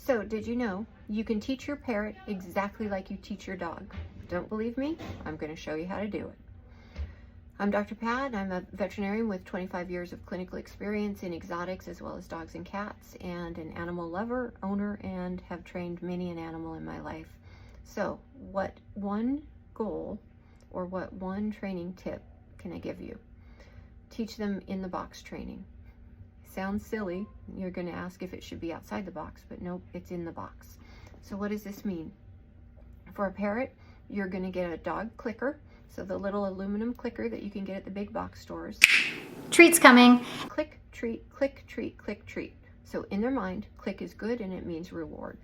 So, did you know you can teach your parrot exactly like you teach your dog? Don't believe me? I'm going to show you how to do it. I'm Dr. Patt. I'm a veterinarian with 25 years of clinical experience in exotics as well as dogs and cats, and an animal lover, owner, and have trained many an animal in my life. So, what one goal or what one training tip can I give you? Teach them in the box training. Sounds silly. You're going to ask if it should be outside the box, but nope, it's in the box. So what does this mean? For a parrot, you're going to get a dog clicker, so the little aluminum clicker that you can get at the big box stores. Treat's coming. Click, treat, click, treat, click, treat. So in their mind, click is good and it means reward.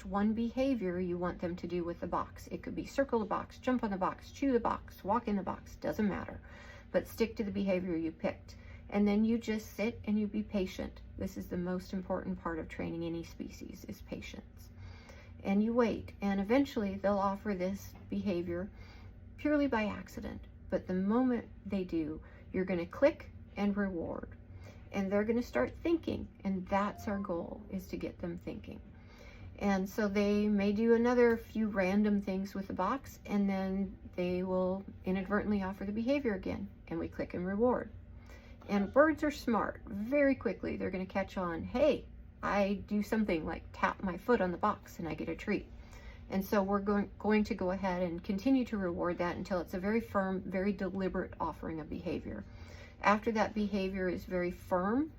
One behavior you want them to do with the box. It could be circle the box, jump on the box, chew the box, walk in the box, doesn't matter. But stick to the behavior you picked. And then you just sit and you be patient. This is the most important part of training any species, is patience. And you wait, and eventually they'll offer this behavior purely by accident. But the moment they do, you're going to click and reward. And they're going to start thinking, and that's our goal, is to get them thinking. And so they may do another few random things with the box, and then they will inadvertently offer the behavior again, and we click and reward. And birds are smart. Very quickly, they're going to catch on, hey, I do something like tap my foot on the box and I get a treat. And so we're going to go ahead and continue to reward that until it's a very firm, very deliberate offering of behavior. After that behavior is very firm,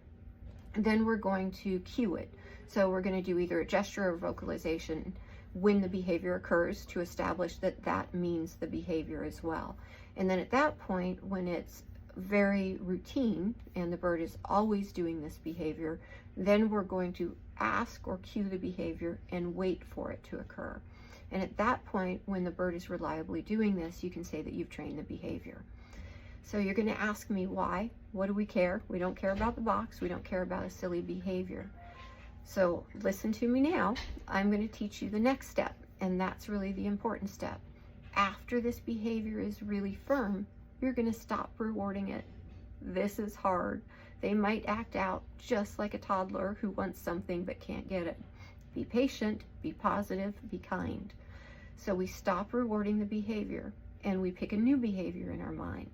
then we're going to cue it. So we're going to do either a gesture or vocalization when the behavior occurs to establish that that means the behavior as well. And then at that point, when it's very routine and the bird is always doing this behavior, then we're going to ask or cue the behavior and wait for it to occur. And at that point, when the bird is reliably doing this, you can say that you've trained the behavior. So you're going to ask me why? What do we care? We don't care about the box. We don't care about a silly behavior. So listen to me now. I'm going to teach you the next step, and that's really the important step. After this behavior is really firm, you're going to stop rewarding it. This is hard. They might act out just like a toddler who wants something but can't get it. Be patient, be positive, be kind. So we stop rewarding the behavior and we pick a new behavior in our mind.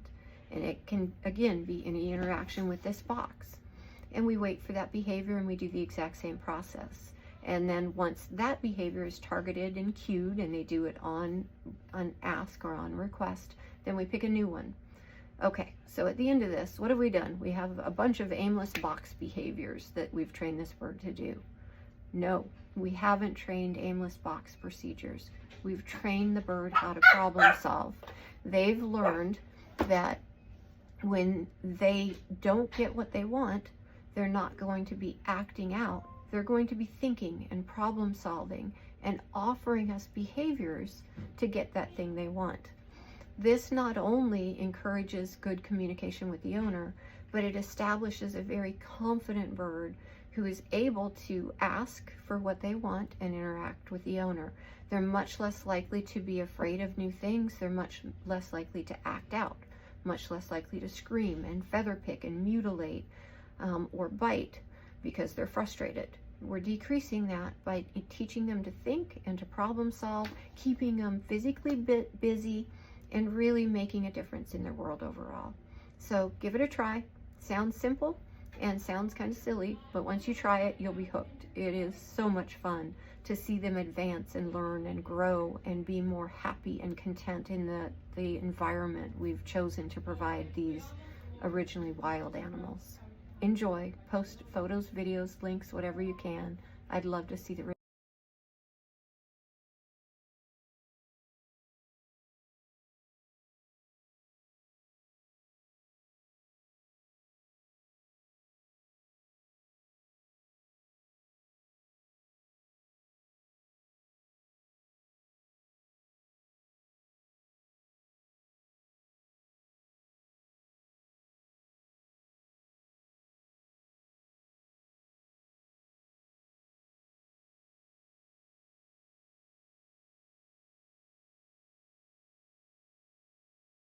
And it can, again, be any interaction with this box. And we wait for that behavior and we do the exact same process. And then once that behavior is targeted and cued and they do it on ask or on request, then we pick a new one. Okay, so at the end of this, what have we done? We have a bunch of aimless box behaviors that we've trained this bird to do. No, we haven't trained aimless box procedures. We've trained the bird how to problem solve. They've learned that when they don't get what they want, they're not going to be acting out. They're going to be thinking and problem solving and offering us behaviors to get that thing they want. This not only encourages good communication with the owner, but it establishes a very confident bird who is able to ask for what they want and interact with the owner. They're much less likely to be afraid of new things. They're much less likely to act out, much less likely to scream and feather pick and mutilate or bite because they're frustrated. We're decreasing that by teaching them to think and to problem solve, keeping them physically busy, and really making a difference in their world overall. So give it a try. Sounds simple and sounds kind of silly, but once you try it, you'll be hooked. It is so much fun to see them advance and learn and grow and be more happy and content in the environment we've chosen to provide these originally wild animals. Enjoy. Post photos, videos, links, whatever you can. I'd love to see the